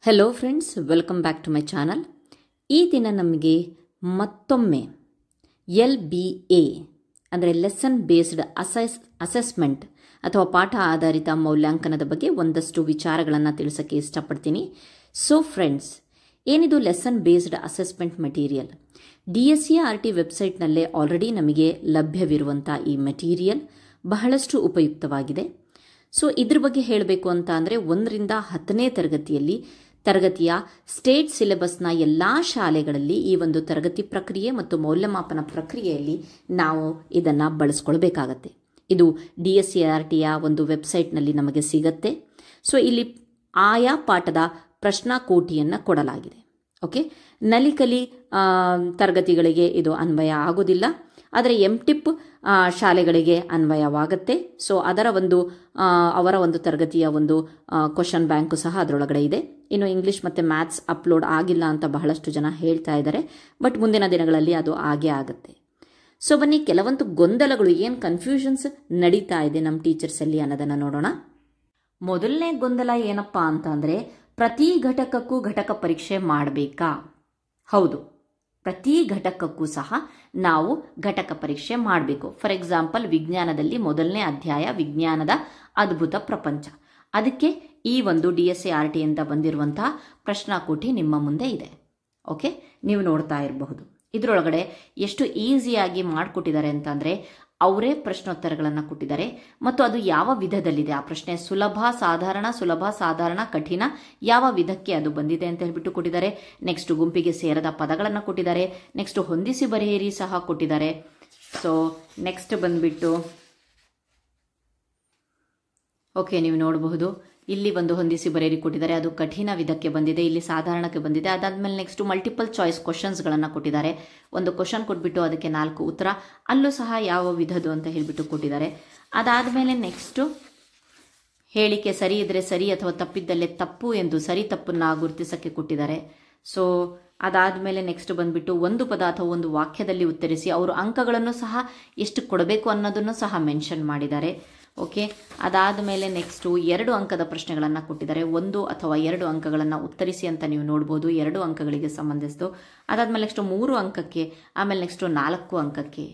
Hello friends, welcome back to my channel. ಈ ದಿನ ನಮಗೆ ಮತ್ತೊಮ್ಮೆ LBA ಅಂದರೆ ಲೆಸನ್ ಬೇಸ್ಡ್ ಅಸೆಸ್ಮೆಂಟ್ ಅಥವಾ ಪಾಠ ಆಧಾರಿತ ಮೌಲ್ಯಾಂಕನದ ಬಗ್ಗೆ ಒಂದಷ್ಟು ವಿಚಾರಗಳನ್ನು ತಿಳಿಸೋಕ್ಕೆ ಇಷ್ಟಪಡ್ತೀನಿ. ಸೊ ಫ್ರೆಂಡ್ಸ್, ಏನಿದು lesson based assessment material? DSERT ವೆಬ್ಸೈಟ್ನಲ್ಲೇ ಆಲ್ರೆಡಿ ನಮಗೆ ಲಭ್ಯವಿರುವಂಥ ಈ ಮೆಟೀರಿಯಲ್ ಬಹಳಷ್ಟು ಉಪಯುಕ್ತವಾಗಿದೆ. ಸೊ ಇದ್ರ ಬಗ್ಗೆ ಹೇಳಬೇಕು ಅಂತ ಅಂದರೆ 1ರಿಂದ 10ನೇ ತರಗತಿಯ ಸ್ಟೇಟ್ ಸಿಲೆಬಸ್ನ ಎಲ್ಲ ಶಾಲೆಗಳಲ್ಲಿ ಈ ಒಂದು ತರಗತಿ ಪ್ರಕ್ರಿಯೆ ಮತ್ತು ಮೌಲ್ಯಮಾಪನ ಪ್ರಕ್ರಿಯೆಯಲ್ಲಿ ನಾವು ಇದನ್ನು ಬಳಸ್ಕೊಳ್ಬೇಕಾಗತ್ತೆ. ಇದು DSERTಯ ಒಂದು ವೆಬ್ಸೈಟ್ನಲ್ಲಿ ನಮಗೆ ಸಿಗತ್ತೆ. ಸೊ ಇಲ್ಲಿ ಆಯಾ ಪಾಠದ ಪ್ರಶ್ನಾಕೋಟಿಯನ್ನು ಕೊಡಲಾಗಿದೆ. ಓಕೆ, ನಲಿಕಲಿ ತರಗತಿಗಳಿಗೆ ಇದು ಅನ್ವಯ ಆಗೋದಿಲ್ಲ, ಆದರೆ MTIP ಶಾಲೆಗಳಿಗೆ ಅನ್ವಯವಾಗುತ್ತೆ. ಸೊ ಅವರ ಒಂದು ತರಗತಿಯ ಒಂದು ಕ್ವಶನ್ ಬ್ಯಾಂಕು ಸಹ ಅದರೊಳಗಡೆ ಇದೆ. ಇನ್ನು ಇಂಗ್ಲಿಷ್ ಮತ್ತು ಮ್ಯಾಥ್ಸ್ ಅಪ್ಲೋಡ್ ಆಗಿಲ್ಲ ಅಂತ ಬಹಳಷ್ಟು ಜನ ಹೇಳ್ತಾ ಇದ್ದಾರೆ, ಬಟ್ ಮುಂದಿನ ದಿನಗಳಲ್ಲಿ ಅದು ಆಗೇ ಆಗುತ್ತೆ. ಸೊ ಬನ್ನಿ, ಕೆಲವೊಂದು ಗೊಂದಲಗಳು, ಏನು ಕನ್ಫ್ಯೂಷನ್ಸ್ ನಡೀತಾ ಇದೆ ನಮ್ಮ ಟೀಚರ್ಸಲ್ಲಿ ಅನ್ನೋದನ್ನು ನೋಡೋಣ. ಮೊದಲನೇ ಗೊಂದಲ ಏನಪ್ಪ ಅಂತ ಅಂದರೆ, ಪ್ರತಿ ಘಟಕಕ್ಕೂ ಘಟಕ ಪರೀಕ್ಷೆ ಮಾಡಬೇಕಾ? ಹೌದು, ಪ್ರತಿ ಘಟಕಕ್ಕೂ ಸಹ ನಾವು ಘಟಕ ಪರೀಕ್ಷೆ ಮಾಡಬೇಕು. ಫಾರ್ ಎಕ್ಸಾಂಪಲ್, ವಿಜ್ಞಾನದಲ್ಲಿ ಮೊದಲನೇ ಅಧ್ಯಾಯ ವಿಜ್ಞಾನದ ಅದ್ಭುತ ಪ್ರಪಂಚ, ಅದಕ್ಕೆ ಈ ಒಂದು DSERT ಅಂತ ಬಂದಿರುವಂತಹ ಪ್ರಶ್ನಾಕೋಟಿ ನಿಮ್ಮ ಮುಂದೆ ಇದೆ. ಓಕೆ, ನೀವು ನೋಡ್ತಾ ಇರಬಹುದು. ಇದರೊಳಗಡೆ ಎಷ್ಟು ಈಸಿಯಾಗಿ ಮಾಡಿಕೊಟ್ಟಿದ್ದಾರೆ ಅಂತಂದರೆ, ಅವರೇ ಪ್ರಶ್ನೋತ್ತರಗಳನ್ನು ಕೊಟ್ಟಿದ್ದಾರೆ ಮತ್ತು ಅದು ಯಾವ ವಿಧದಲ್ಲಿದೆ, ಆ ಪ್ರಶ್ನೆ ಸುಲಭ, ಸಾಧಾರಣ, ಕಠಿಣ, ಯಾವ ವಿಧಕ್ಕೆ ಅದು ಬಂದಿದೆ ಅಂತ ಹೇಳ್ಬಿಟ್ಟು ಕೊಟ್ಟಿದ್ದಾರೆ. ನೆಕ್ಸ್ಟ್ ಗುಂಪಿಗೆ ಸೇರದ ಪದಗಳನ್ನು ಕೊಟ್ಟಿದ್ದಾರೆ. ನೆಕ್ಸ್ಟ್ ಹೊಂದಿಸಿ ಬರೆಯಿರಿ ಸಹ ಕೊಟ್ಟಿದ್ದಾರೆ. ಸೊ ನೆಕ್ಸ್ಟ್ ಬಂದ್ಬಿಟ್ಟು ಓಕೆ, ನೀವು ನೋಡಬಹುದು ಇಲ್ಲಿ ಒಂದು ಹೊಂದಿಸಿ ಬರೆಯಿರಿ ಕೊಟ್ಟಿದ್ದಾರೆ, ಅದು ಕಠಿಣ ವಿಧಕ್ಕೆ ಬಂದಿದೆ, ಇಲ್ಲಿ ಸಾಧಾರಣಕ್ಕೆ ಬಂದಿದೆ. ಅದಾದ್ಮೇಲೆ ನೆಕ್ಸ್ಟ್ ಮಲ್ಟಿಪಲ್ ಚಾಯ್ಸ್ ಕ್ವಶನ್ಸ್ಗಳನ್ನು ಕೊಟ್ಟಿದ್ದಾರೆ. ಒಂದು ಕ್ವಶನ್ ಕೊಟ್ಬಿಟ್ಟು ಅದಕ್ಕೆ 4 ಉತ್ತರ, ಅಲ್ಲೂ ಸಹ ಯಾವ ವಿಧದ್ದು ಅಂತ ಹೇಳ್ಬಿಟ್ಟು ಕೊಟ್ಟಿದ್ದಾರೆ. ಅದಾದಮೇಲೆ ನೆಕ್ಸ್ಟು ಹೇಳಿಕೆ ಸರಿ ಇದ್ರೆ ಸರಿ ಅಥವಾ ತಪ್ಪಿದ್ದಲ್ಲೇ ತಪ್ಪು ಎಂದು ಸರಿ ತಪ್ಪನ್ನು ಗುರುತಿಸಕ್ಕೆ ಕೊಟ್ಟಿದ್ದಾರೆ. ಸೊ ಅದಾದಮೇಲೆ ನೆಕ್ಸ್ಟ್ ಬಂದ್ಬಿಟ್ಟು ಒಂದು ಪದ ಅಥವಾ ಒಂದು ವಾಕ್ಯದಲ್ಲಿ ಉತ್ತರಿಸಿ, ಅವರು ಅಂಕಗಳನ್ನು ಸಹ ಎಷ್ಟು ಕೊಡಬೇಕು ಅನ್ನೋದನ್ನು ಸಹ ಮೆನ್ಷನ್ ಮಾಡಿದ್ದಾರೆ. ಓಕೆ, ಅದಾದಮೇಲೆ ನೆಕ್ಸ್ಟು 2 ಅಂಕದ ಪ್ರಶ್ನೆಗಳನ್ನು ಕೊಟ್ಟಿದ್ದಾರೆ. 1 ಅಥವಾ 2 ಅಂಕಗಳನ್ನು ಉತ್ತರಿಸಿ ಅಂತ ನೀವು ನೋಡ್ಬೋದು, 2 ಅಂಕಗಳಿಗೆ ಸಂಬಂಧಿಸಿದ್ದು. ಅದಾದಮೇಲೆ ನೆಕ್ಸ್ಟು 3 ಅಂಕಕ್ಕೆ, ಆಮೇಲೆ ನೆಕ್ಸ್ಟು 4 ಅಂಕಕ್ಕೆ.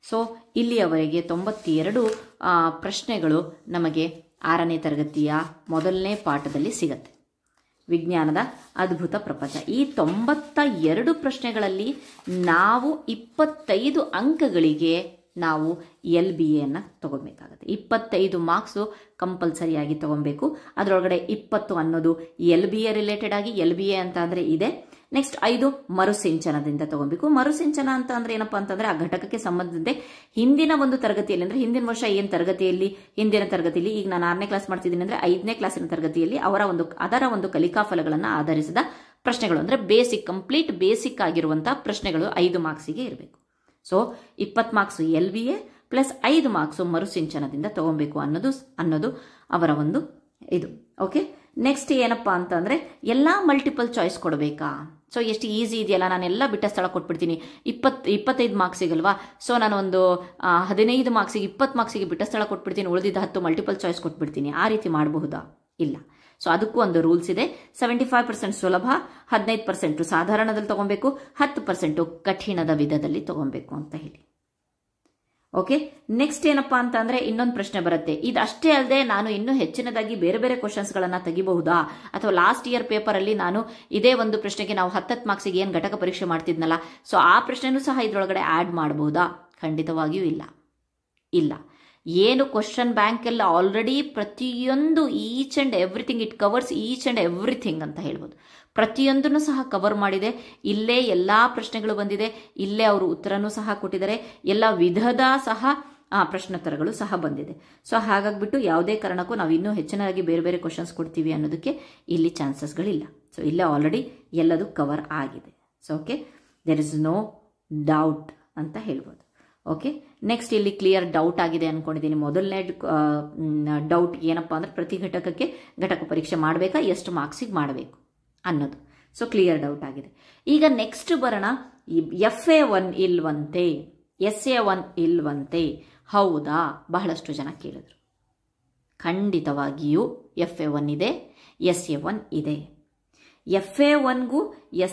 ಸೊ ಇಲ್ಲಿಯವರೆಗೆ 92 ಪ್ರಶ್ನೆಗಳು ನಮಗೆ 6ನೇ ತರಗತಿಯ ಮೊದಲನೇ ಪಾಠದಲ್ಲಿ ಸಿಗತ್ತೆ, ವಿಜ್ಞಾನದ ಅದ್ಭುತ ಪ್ರಪಂಚ. ಈ 92 ಪ್ರಶ್ನೆಗಳಲ್ಲಿ ನಾವು 25 ಅಂಕಗಳಿಗೆ ನಾವು LBAಯನ್ನು ತಗೊಬೇಕಾಗುತ್ತೆ. 25 ಮಾರ್ಕ್ಸು ಕಂಪಲ್ಸರಿಯಾಗಿ ತಗೊಬೇಕು. ಅದರೊಳಗಡೆ 20 ಅನ್ನೋದು LBA ರಿಲೇಟೆಡ್ ಆಗಿ, LBA ಅಂತ ಅಂದರೆ ಇದೆ. ನೆಕ್ಸ್ಟ್ 5 ಮರುಸಿಂಚನದಿಂದ ತಗೊಬೇಕು. ಮರುಸಿಂಚನ ಅಂತ ಅಂದರೆ ಏನಪ್ಪಾ ಅಂತಂದರೆ, ಆ ಘಟಕಕ್ಕೆ ಸಂಬಂಧಿಸಿದಂತೆ ಹಿಂದಿನ ಒಂದು ತರಗತಿಯಲ್ಲಿ, ಅಂದರೆ ಹಿಂದಿನ ವರ್ಷ ಏನು ತರಗತಿಯಲ್ಲಿ, ಹಿಂದಿನ ತರಗತಿಯಲ್ಲಿ, ಈಗ ನಾನು 6ನೇ ಕ್ಲಾಸ್ ಮಾಡ್ತಿದ್ದೀನಿ ಅಂದರೆ 5ನೇ ಕ್ಲಾಸಿನ ತರಗತಿಯಲ್ಲಿ ಅದರ ಒಂದು ಕಲಿಕಾ ಫಲಗಳನ್ನು ಆಧರಿಸಿದ ಪ್ರಶ್ನೆಗಳು, ಅಂದರೆ ಕಂಪ್ಲೀಟ್ ಬೇಸಿಕ್ ಆಗಿರುವಂಥ ಪ್ರಶ್ನೆಗಳು 5 ಮಾರ್ಕ್ಸಿಗೆ ಇರಬೇಕು. So 20 marks LBA plus 5 marks ಮರುಸಿಂಚನದಿಂದ ತಗೊಬೇಕು ಅನ್ನೋದು ಅವರ ಒಂದು ಇದು. ಓಕೆ, ನೆಕ್ಸ್ಟ್ ಏನಪ್ಪಾ ಅಂತ ಅಂದರೆ, ಎಲ್ಲ ಮಲ್ಟಿಪಲ್ ಚಾಯ್ಸ್ ಕೊಡಬೇಕಾ? ಸೊ ಎಷ್ಟು ಈಸಿ ಇದೆಯಲ್ಲ, ನಾನೆಲ್ಲ ಬಿಟ್ಟ ಸ್ಥಳ ಕೊಟ್ಬಿಡ್ತೀನಿ. 25 ಮಾರ್ಕ್ಸಿಗಲ್ವಾ, ಸೊ ನಾನು ಒಂದು 15 ಮಾರ್ಕ್ಸಿಗೆ 20 ಮಾರ್ಕ್ಸಿಗೆ ಬಿಟ್ಟ ಸ್ಥಳ ಕೊಟ್ಬಿಡ್ತೀನಿ, ಉಳಿದಿದ್ದ 10 ಮಲ್ಟಿಪಲ್ ಚಾಯ್ಸ್ ಕೊಟ್ಬಿಡ್ತೀನಿ. ಆ ರೀತಿ ಮಾಡಬಹುದಾ? ಇಲ್ಲ. ಸೊ ಅದಕ್ಕೂ ಒಂದು ರೂಲ್ಸ್ ಇದೆ. 75% ಸುಲಭ, 15% ಸಾಧಾರಣದಲ್ಲಿ ತಗೊಬೇಕು, 10% ಕಠಿಣದ ವಿಧದಲ್ಲಿ ತಗೊಬೇಕು ಅಂತ ಹೇಳಿ. ಓಕೆ, ನೆಕ್ಸ್ಟ್ ಏನಪ್ಪಾ ಅಂತ ಅಂದ್ರೆ, ಇನ್ನೊಂದು ಪ್ರಶ್ನೆ ಬರುತ್ತೆ. ಇದಷ್ಟೇ ಅಲ್ಲದೆ ನಾನು ಇನ್ನೂ ಹೆಚ್ಚಿನದಾಗಿ ಬೇರೆ ಬೇರೆ ಕ್ವಶನ್ಸ್ಗಳನ್ನ ತೆಗಿಬಹುದಾ? ಅಥವಾ ಲಾಸ್ಟ್ ಇಯರ್ ಪೇಪರ್ ಅಲ್ಲಿ ನಾನು ಇದೇ ಒಂದು ಪ್ರಶ್ನೆಗೆ ನಾವು 10 ಮಾರ್ಕ್ಸಿಗೆ ಏನು ಘಟಕ ಪರೀಕ್ಷೆ ಮಾಡ್ತಿದ್ನಲ್ಲ, ಸೊ ಆ ಪ್ರಶ್ನೆನೂ ಸಹ ಇದರೊಳಗಡೆ ಆಡ್ ಮಾಡಬಹುದಾ? ಖಂಡಿತವಾಗಿಯೂ ಇಲ್ಲ. ಏನು ಕ್ವಶನ್ ಬ್ಯಾಂಕ್ ಎಲ್ಲ ಆಲ್ರೆಡಿ ಪ್ರತಿಯೊಂದು each and everything, it covers each and everything ಅಂತ ಹೇಳ್ಬೋದು. ಪ್ರತಿಯೊಂದನ್ನು ಸಹ ಕವರ್ ಮಾಡಿದೆ. ಇಲ್ಲೇ ಎಲ್ಲ ಪ್ರಶ್ನೆಗಳು ಬಂದಿದೆ, ಇಲ್ಲೇ ಅವರು ಉತ್ತರನೂ ಸಹ ಕೊಟ್ಟಿದ್ದಾರೆ, ಎಲ್ಲ ವಿಧದ ಸಹ ಪ್ರಶ್ನೋತ್ತರಗಳು ಸಹ ಬಂದಿದೆ. ಸೊ ಹಾಗಾಗ್ಬಿಟ್ಟು ಯಾವುದೇ ಕಾರಣಕ್ಕೂ ನಾವು ಇನ್ನೂ ಹೆಚ್ಚಿನದಾಗಿ ಬೇರೆ ಬೇರೆ ಕ್ವಶನ್ಸ್ ಕೊಡ್ತೀವಿ ಅನ್ನೋದಕ್ಕೆ ಇಲ್ಲಿ ಚಾನ್ಸಸ್ಗಳಿಲ್ಲ. ಸೊ ಇಲ್ಲೇ ಆಲ್ರೆಡಿ ಎಲ್ಲದು ಕವರ್ ಆಗಿದೆ. So okay, there is no doubt ಅಂತ ಹೇಳ್ಬೋದು. ಓಕೆ, ನೆಕ್ಸ್ಟ್ ಇಲ್ಲಿ ಕ್ಲಿಯರ್ ಡೌಟ್ ಆಗಿದೆ ಅನ್ಕೊಂಡಿದ್ದೀನಿ. ಮೊದಲನೇ ಡೌಟ್ ಏನಪ್ಪಾ ಅಂದ್ರೆ, ಪ್ರತಿ ಘಟಕಕ್ಕೆ ಘಟಕ ಪರೀಕ್ಷೆ ಮಾಡಬೇಕಾ, ಎಷ್ಟು ಮಾರ್ಕ್ಸಿಗೆ ಮಾಡಬೇಕು ಅನ್ನೋದು. ಸೊ ಕ್ಲಿಯರ್ ಡೌಟ್ ಆಗಿದೆ. ಈಗ ನೆಕ್ಸ್ಟ್ ಬರೋಣ, FA1 ಇಲ್ವಂತೆ, SA1 ಇಲ್ವಂತೆ, ಹೌದಾ? ಬಹಳಷ್ಟು ಜನ ಕೇಳಿದ್ರು. ಖಂಡಿತವಾಗಿಯೂ FA1 ಇದೆ, SA1 ಇದೆ. FA1ಗೂ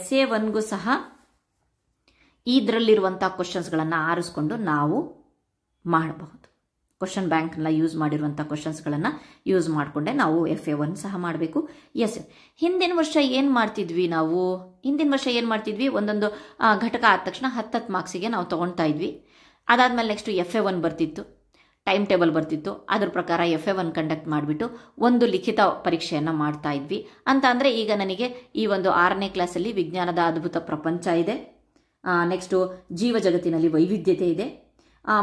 SA1ಗೂ ಸಹ ಇದರಲ್ಲಿರುವಂಥ ಕ್ವಶನ್ಸ್ಗಳನ್ನು ಆರಿಸ್ಕೊಂಡು ನಾವು ಮಾಡಬಹುದು. ಕ್ವಶನ್ ಬ್ಯಾಂಕ್ನ ಯೂಸ್ ಮಾಡಿರುವಂಥ ಕ್ವಶನ್ಸ್ಗಳನ್ನು ಯೂಸ್ ಮಾಡಿಕೊಂಡೆ ನಾವು FA1 ಸಹ ಮಾಡಬೇಕು. ಹಿಂದಿನ ವರ್ಷ ಏನು ಮಾಡ್ತಿದ್ವಿ ನಾವು? ಹಿಂದಿನ ವರ್ಷ ಏನು ಮಾಡ್ತಿದ್ವಿ? ಒಂದೊಂದು ಘಟಕ ಆದ ತಕ್ಷಣ 10 ಮಾರ್ಕ್ಸಿಗೆ ನಾವು ತೊಗೊಳ್ತಾ ಇದ್ವಿ. ಅದಾದಮೇಲೆ ನೆಕ್ಸ್ಟ್ FA1 ಬರ್ತಿತ್ತು, ಟೈಮ್ ಟೇಬಲ್ ಬರ್ತಿತ್ತು. ಅದ್ರ ಪ್ರಕಾರ FA1 ಕಂಡಕ್ಟ್ ಮಾಡಿಬಿಟ್ಟು ಒಂದು ಲಿಖಿತ ಪರೀಕ್ಷೆಯನ್ನು ಮಾಡ್ತಾ ಇದ್ವಿ. ಅಂತ ಅಂದರೆ ಈಗ ನನಗೆ ಈ ಒಂದು 6ನೇ ಕ್ಲಾಸಲ್ಲಿ ವಿಜ್ಞಾನದ ಅದ್ಭುತ ಪ್ರಪಂಚ ಇದೆ, ನೆಕ್ಸ್ಟು ಜೀವ ಜಗತ್ತಿನಲ್ಲಿ ವೈವಿಧ್ಯತೆ ಇದೆ,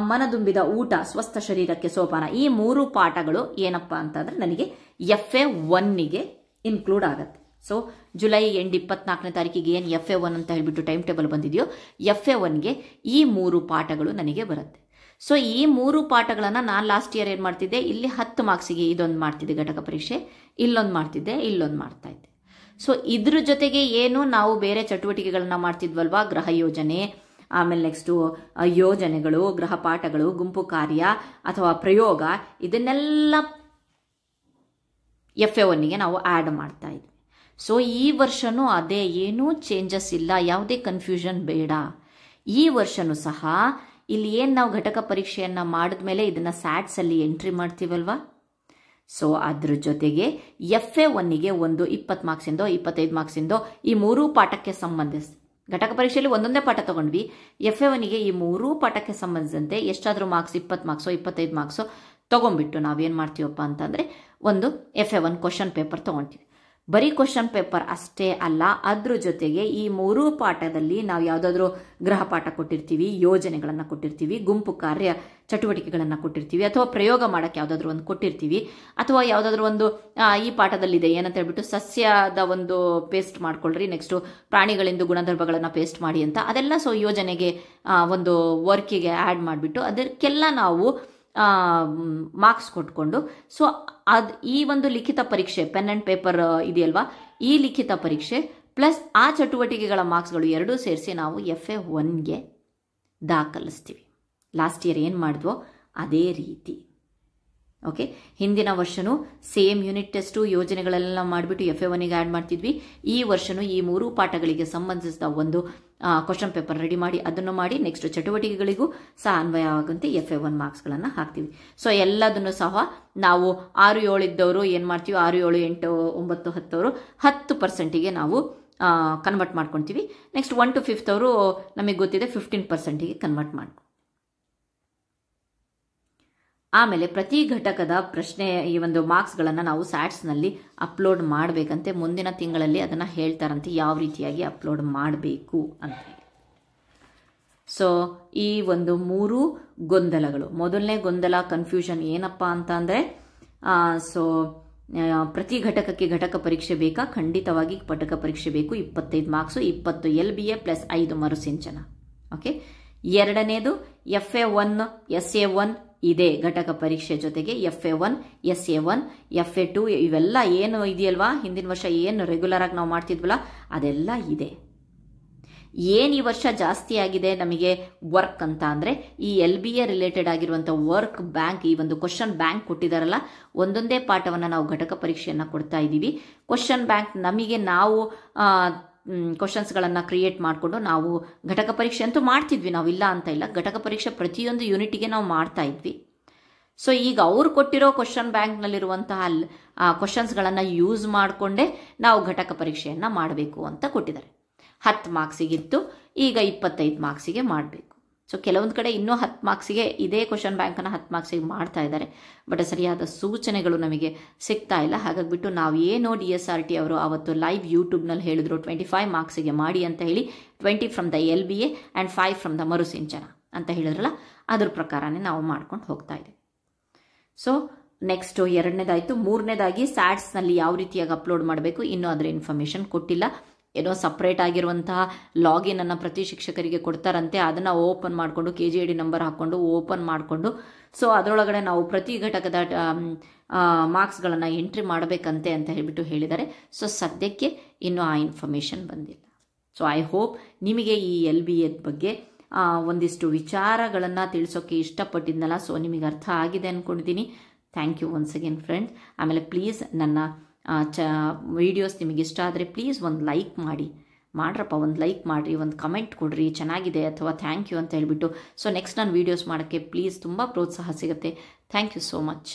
ಮನದುಂಬಿದ ಊಟ ಸ್ವಸ್ಥ ಶರೀರಕ್ಕೆ ಸೋಪಾನ, ಈ 3 ಪಾಠಗಳು ಏನಪ್ಪ ಅಂತಂದರೆ ನನಗೆ FA1ಗೆ ಇನ್ಕ್ಲೂಡ್ ಆಗುತ್ತೆ. ಸೊ ಜುಲೈ 24ನೇ ತಾರೀಕಿಗೆ ಏನು FA1 ಅಂತ ಹೇಳಿಬಿಟ್ಟು ಟೈಮ್ ಟೇಬಲ್ ಬಂದಿದೆಯೋ FA1ಗೆ ಈ 3 ಪಾಠಗಳು ನನಗೆ ಬರುತ್ತೆ. ಸೊ ಈ 3 ಪಾಠಗಳನ್ನು ನಾನು ಲಾಸ್ಟ್ ಇಯರ್ ಏನು ಮಾಡ್ತಿದ್ದೆ, ಇಲ್ಲಿ 10 ಮಾರ್ಕ್ಸಿಗೆ ಇದೊಂದು ಮಾಡ್ತಿದ್ದೆ ಘಟಕ ಪರೀಕ್ಷೆ, ಇಲ್ಲೊಂದು ಮಾಡ್ತಿದ್ದೆ, ಇಲ್ಲೊಂದು ಮಾಡ್ತಾ ಇದ್ದೆ. ಸೊ ಇದ್ರ ಜೊತೆಗೆ ಏನು ನಾವು ಬೇರೆ ಚಟುವಟಿಕೆಗಳನ್ನ ಮಾಡ್ತಿದ್ವಲ್ವಾ, ಗೃಹ ಯೋಜನೆ, ಆಮೇಲೆ ನೆಕ್ಸ್ಟು ಯೋಜನೆಗಳು, ಗೃಹ ಪಾಠಗಳು, ಗುಂಪು ಕಾರ್ಯ ಅಥವಾ ಪ್ರಯೋಗ, ಇದನ್ನೆಲ್ಲ FA1ಗೆ ನಾವು ಆ್ಯಡ್ ಮಾಡ್ತಾ ಇದ್ವಿ. ಸೊ ಈ ವರ್ಷನೂ ಅದೇ, ಏನೂ ಚೇಂಜಸ್ ಇಲ್ಲ, ಯಾವುದೇ ಕನ್ಫ್ಯೂಷನ್ ಬೇಡ. ಈ ವರ್ಷನೂ ಸಹ ಇಲ್ಲಿ ಏನು ನಾವು ಘಟಕ ಪರೀಕ್ಷೆಯನ್ನು ಮಾಡಿದ್ಮೇಲೆ ಇದನ್ನು ಸ್ಯಾಟ್ಸಲ್ಲಿ ಎಂಟ್ರಿ ಮಾಡ್ತೀವಲ್ವಾ, ಸೊ ಅದ್ರ ಜೊತೆಗೆ FA1ಗೆ ಒಂದು 20 ಮಾರ್ಕ್ಸಿಂದೋ 25 ಮಾರ್ಕ್ಸಿಂದೋ ಈ 3 ಪಾಠಕ್ಕೆ ಸಂಬಂಧಿಸಿ, ಘಟಕ ಪರೀಕ್ಷೆಯಲ್ಲಿ ಒಂದೊಂದೇ ಪಾಠ ತಗೊಂಡ್ವಿ, FA1ಗೆ ಈ 3 ಪಾಠಕ್ಕೆ ಸಂಬಂಧಿಸಿದಂತೆ ಎಷ್ಟಾದರೂ ಮಾರ್ಕ್ಸ್ 20 ಮಾರ್ಕ್ಸೋ 25 ಮಾರ್ಕ್ಸೋ ತೊಗೊಂಡ್ಬಿಟ್ಟು ನಾವೇನು ಮಾಡ್ತೀವಪ್ಪ ಅಂತಂದರೆ ಒಂದು FA1 ಕ್ವಶನ್ ಪೇಪರ್ ತೊಗೊಳ್ತೀವಿ. ಬರೀ ಕ್ವಶನ್ ಪೇಪರ್ ಅಷ್ಟೇ ಅಲ್ಲ, ಅದ್ರ ಜೊತೆಗೆ ಈ 3 ಪಾಠದಲ್ಲಿ ನಾವು ಯಾವುದಾದ್ರೂ ಗೃಹ ಪಾಠ ಕೊಟ್ಟಿರ್ತೀವಿ, ಯೋಜನೆಗಳನ್ನು ಕೊಟ್ಟಿರ್ತೀವಿ, ಗುಂಪು ಕಾರ್ಯ ಚಟುವಟಿಕೆಗಳನ್ನು ಕೊಟ್ಟಿರ್ತೀವಿ, ಅಥವಾ ಪ್ರಯೋಗ ಮಾಡೋಕ್ಕೆ ಯಾವುದಾದ್ರೂ ಒಂದು ಕೊಟ್ಟಿರ್ತೀವಿ, ಅಥವಾ ಯಾವುದಾದ್ರೂ ಒಂದು ಈ ಪಾಠದಲ್ಲಿದೆ ಏನಂತ ಹೇಳ್ಬಿಟ್ಟು ಸಸ್ಯದ ಒಂದು ಪೇಸ್ಟ್ ಮಾಡ್ಕೊಳ್ರಿ, ನೆಕ್ಸ್ಟು ಪ್ರಾಣಿಗಳಿಂದ ಗುಣಧರ್ಮಗಳನ್ನು ಪೇಸ್ಟ್ ಮಾಡಿ ಅಂತ, ಅದೆಲ್ಲ ಸೊ ಯೋಜನೆಗೆ ಒಂದು ವರ್ಕಿಗೆ ಆ್ಯಡ್ ಮಾಡಿಬಿಟ್ಟು ಅದಕ್ಕೆಲ್ಲ ನಾವು ಮಾರ್ಕ್ಸ್ ಕೊಟ್ಕೊಂಡು, ಸೊ ಈ ಒಂದು ಲಿಖಿತ ಪರೀಕ್ಷೆ ಪೆನ್ ಆ್ಯಂಡ್ ಪೇಪರ್ ಇದೆಯಲ್ವಾ, ಈ ಲಿಖಿತ ಪರೀಕ್ಷೆ ಪ್ಲಸ್ ಆ ಚಟುವಟಿಕೆಗಳ ಮಾರ್ಕ್ಸ್ಗಳು ಎರಡೂ ಸೇರಿಸಿ ನಾವು FA1ಗೆ ದಾಖಲಿಸ್ತೀವಿ. ಲಾಸ್ಟ್ ಇಯರ್ ಏನು ಮಾಡಿದ್ವೋ ಅದೇ ರೀತಿ. ಓಕೆ, ಹಿಂದಿನ ವರ್ಷನೂ ಸೇಮ್ ಯೂನಿಟ್ ಟೆಸ್ಟು ಯೋಜನೆಗಳೆಲ್ಲ ಮಾಡಿಬಿಟ್ಟು FA1ಗೆ ಆ್ಯಡ್ ಮಾಡ್ತಿದ್ವಿ. ಈ ವರ್ಷನೂ ಈ 3 ಪಾಠಗಳಿಗೆ ಸಂಬಂಧಿಸಿದ ಒಂದು ಕ್ವಶನ್ ಪೇಪರ್ ರೆಡಿ ಮಾಡಿ ಅದನ್ನು ಮಾಡಿ ನೆಕ್ಸ್ಟ್ ಚಟುವಟಿಕೆಗಳಿಗೂ ಸಹ ಅನ್ವಯವಾಗುವಂತೆ FA1 ಮಾರ್ಕ್ಸ್ಗಳನ್ನು ಹಾಕ್ತೀವಿ. ಸೊ ಎಲ್ಲದನ್ನು ಸಹ ನಾವು 6, 7 ಇದ್ದವರು ಏನು ಮಾಡ್ತೀವಿ, 6, 7, 8, 9, 10 ಅವರು 10%ಗೆ ನಾವು ಕನ್ವರ್ಟ್ ಮಾಡ್ಕೊತೀವಿ. ನೆಕ್ಸ್ಟ್ 1 to 5th ಅವರು ನಮಗೆ ಗೊತ್ತಿದೆ 15%ಗೆ ಕನ್ವರ್ಟ್ ಮಾಡ್ಕೊ. ಆಮೇಲೆ ಪ್ರತಿ ಘಟಕದ ಪ್ರಶ್ನೆ ಈ ಒಂದು ಮಾರ್ಕ್ಸ್ಗಳನ್ನು ನಾವು ಸ್ಯಾಟ್ಸ್ನಲ್ಲಿ ಅಪ್ಲೋಡ್ ಮಾಡಬೇಕಂತೆ. ಮುಂದಿನ ತಿಂಗಳಲ್ಲಿ ಅದನ್ನು ಹೇಳ್ತಾರಂತೆ ಯಾವ ರೀತಿಯಾಗಿ ಅಪ್ಲೋಡ್ ಮಾಡಬೇಕು ಅಂತ ಹೇಳಿ. ಸೊ ಈ ಒಂದು 3 ಗೊಂದಲಗಳು, ಮೊದಲನೇ ಗೊಂದಲ ಕನ್ಫ್ಯೂಷನ್ ಏನಪ್ಪ ಅಂತ ಅಂದರೆ, ಸೊ ಪ್ರತಿ ಘಟಕಕ್ಕೆ ಘಟಕ ಪರೀಕ್ಷೆ ಬೇಕಾ? ಖಂಡಿತವಾಗಿ ಘಟಕ ಪರೀಕ್ಷೆ ಬೇಕು. 25 marks, 20 LBA plus 5 Marusinchana. Okay, ಎರಡನೇದು FA1 SA1 ಇದೆ ಘಟಕ ಪರೀಕ್ಷೆ ಜೊತೆಗೆ FA1 SA1 FA2 ಇವೆಲ್ಲ ಏನು ಇದೆಯಲ್ವಾ, ಹಿಂದಿನ ವರ್ಷ ಏನು ರೆಗ್ಯುಲರ್ ಆಗಿ ನಾವು ಮಾಡ್ತಿದ್ವಲ್ಲ ಅದೆಲ್ಲ ಇದೆ. ಏನು ಈ ವರ್ಷ ಜಾಸ್ತಿ ಆಗಿದೆ ನಮಗೆ ವರ್ಕ್ ಅಂತ ಅಂದರೆ, ಈ LBA ರಿಲೇಟೆಡ್ ಆಗಿರುವಂಥ ವರ್ಕ್ ಬ್ಯಾಂಕ್, ಈ ಒಂದು ಕ್ವಶನ್ ಬ್ಯಾಂಕ್ ಕೊಟ್ಟಿದ್ದಾರಲ್ಲ, ಒಂದೊಂದೇ ಪಾಠವನ್ನು ನಾವು ಘಟಕ ಪರೀಕ್ಷೆಯನ್ನು ಕೊಡ್ತಾ ಇದ್ದೀವಿ. ಕ್ವಶನ್ ಬ್ಯಾಂಕ್ ನಮಗೆ ನಾವು ಕ್ವಶನ್ಸ್ಗಳನ್ನು ಕ್ರಿಯೇಟ್ ಮಾಡಿಕೊಂಡು ನಾವು ಘಟಕ ಪರೀಕ್ಷೆ ಅಂತೂ ಮಾಡ್ತಿದ್ವಿ, ನಾವು ಇಲ್ಲ ಅಂತ ಇಲ್ಲ, ಘಟಕ ಪರೀಕ್ಷೆ ಪ್ರತಿಯೊಂದು ಯೂನಿಟಿಗೆ ನಾವು ಮಾಡ್ತಾ ಇದ್ವಿ. ಸೊ ಈಗ ಅವ್ರು ಕೊಟ್ಟಿರೋ ಕ್ವಶನ್ ಬ್ಯಾಂಕ್ನಲ್ಲಿರುವಂತಹ ಕ್ವಶನ್ಸ್ಗಳನ್ನು ಯೂಸ್ ಮಾಡಿಕೊಂಡೇ ನಾವು ಘಟಕ ಪರೀಕ್ಷೆಯನ್ನು ಮಾಡಬೇಕು ಅಂತ ಕೊಟ್ಟಿದ್ದಾರೆ. 10 ಮಾರ್ಕ್ಸಿಗಿತ್ತು, ಈಗ 25 ಮಾರ್ಕ್ಸಿಗೆ ಮಾಡಬೇಕು. ಸೊ ಕೆಲವೊಂದು ಕಡೆ ಇನ್ನೂ 10 ಮಾರ್ಕ್ಸಿಗೆ ಇದೇ ಕ್ವಶನ್ ಬ್ಯಾಂಕನ್ನು 10 ಮಾರ್ಕ್ಸಿಗೆ ಮಾಡ್ತಾ ಇದ್ದಾರೆ, ಬಟ್ ಸರಿಯಾದ ಸೂಚನೆಗಳು ನಮಗೆ ಸಿಗ್ತಾ ಇಲ್ಲ. ಹಾಗಾಗಿಬಿಟ್ಟು ನಾವು ಏನೋ DSRT ಅವರು ಅವತ್ತು ಲೈವ್ ಯೂಟ್ಯೂಬ್ನಲ್ಲಿ ಹೇಳಿದ್ರು 25 ಮಾರ್ಕ್ಸಿಗೆ ಮಾಡಿ ಅಂತ ಹೇಳಿ, 20 from the LBA and 5 from the ಮರುಸಿಂಚನ ಅಂತ ಹೇಳಿದ್ರಲ್ಲ, ಅದ್ರ ಪ್ರಕಾರನೇ ನಾವು ಮಾಡ್ಕೊಂಡು ಹೋಗ್ತಾ ಇದ್ದೀವಿ. ಸೊ ನೆಕ್ಸ್ಟು ಎರಡನೇದಾಯಿತು. ಮೂರನೇದಾಗಿ ಸ್ಯಾಟ್ಸ್ನಲ್ಲಿ ಯಾವ ರೀತಿಯಾಗಿ ಅಪ್ಲೋಡ್ ಮಾಡಬೇಕು, ಇನ್ನೂ ಅದರ ಇನ್ಫಾರ್ಮೇಷನ್ ಕೊಟ್ಟಿಲ್ಲ. ಏನೋ ಸಪ್ರೇಟ್ ಆಗಿರುವಂತಹ ಲಾಗಿನನ್ನು ಪ್ರತಿ ಶಿಕ್ಷಕರಿಗೆ ಕೊಡ್ತಾರಂತೆ, ಅದನ್ನು ಓಪನ್ ಮಾಡಿಕೊಂಡು KGID ನಂಬರ್ ಹಾಕ್ಕೊಂಡು ಓಪನ್ ಮಾಡಿಕೊಂಡು, ಸೊ ಅದರೊಳಗಡೆ ನಾವು ಪ್ರತಿ ಘಟಕದ ಮಾರ್ಕ್ಸ್ಗಳನ್ನು ಎಂಟ್ರಿ ಮಾಡಬೇಕಂತೆ ಅಂತ ಹೇಳಿಬಿಟ್ಟು ಹೇಳಿದ್ದಾರೆ. ಸೊ ಸದ್ಯಕ್ಕೆ ಇನ್ನೂ ಆ ಇನ್ಫಾರ್ಮೇಷನ್ ಬಂದಿಲ್ಲ. ಸೊ ಐ ಹೋಪ್ ನಿಮಗೆ ಈ LBA ಬಗ್ಗೆ ಒಂದಿಷ್ಟು ವಿಚಾರಗಳನ್ನು ತಿಳಿಸೋಕ್ಕೆ ಇಷ್ಟಪಟ್ಟಿದ್ನಲ್ಲ, ಸೊ ನಿಮಗೆ ಅರ್ಥ ಆಗಿದೆ ಅಂದ್ಕೊಂಡಿದ್ದೀನಿ. Thank you once again friends. ಆಮೇಲೆ ಪ್ಲೀಸ್ ನನ್ನ ವೀಡಿಯೋಸ್ ನಿಮಗೆ ಇಷ್ಟ ಆದರೆ ಪ್ಲೀಸ್ ಒಂದು ಲೈಕ್ ಮಾಡ್ರಪ್ಪ, ಒಂದು ಲೈಕ್ ಮಾಡಿರಿ, ಒಂದು ಕಮೆಂಟ್ ಕೊಡ್ರಿ, ಚೆನ್ನಾಗಿದೆ ಅಥವಾ ಥ್ಯಾಂಕ್ ಯು ಅಂತ ಹೇಳಿಬಿಟ್ಟು. ಸೊ ನೆಕ್ಸ್ಟ್ ನಾನು ವೀಡಿಯೋಸ್ ಮಾಡೋಕ್ಕೆ ಪ್ಲೀಸ್ ತುಂಬ ಪ್ರೋತ್ಸಾಹ ಸಿಗುತ್ತೆ. Thank you so much.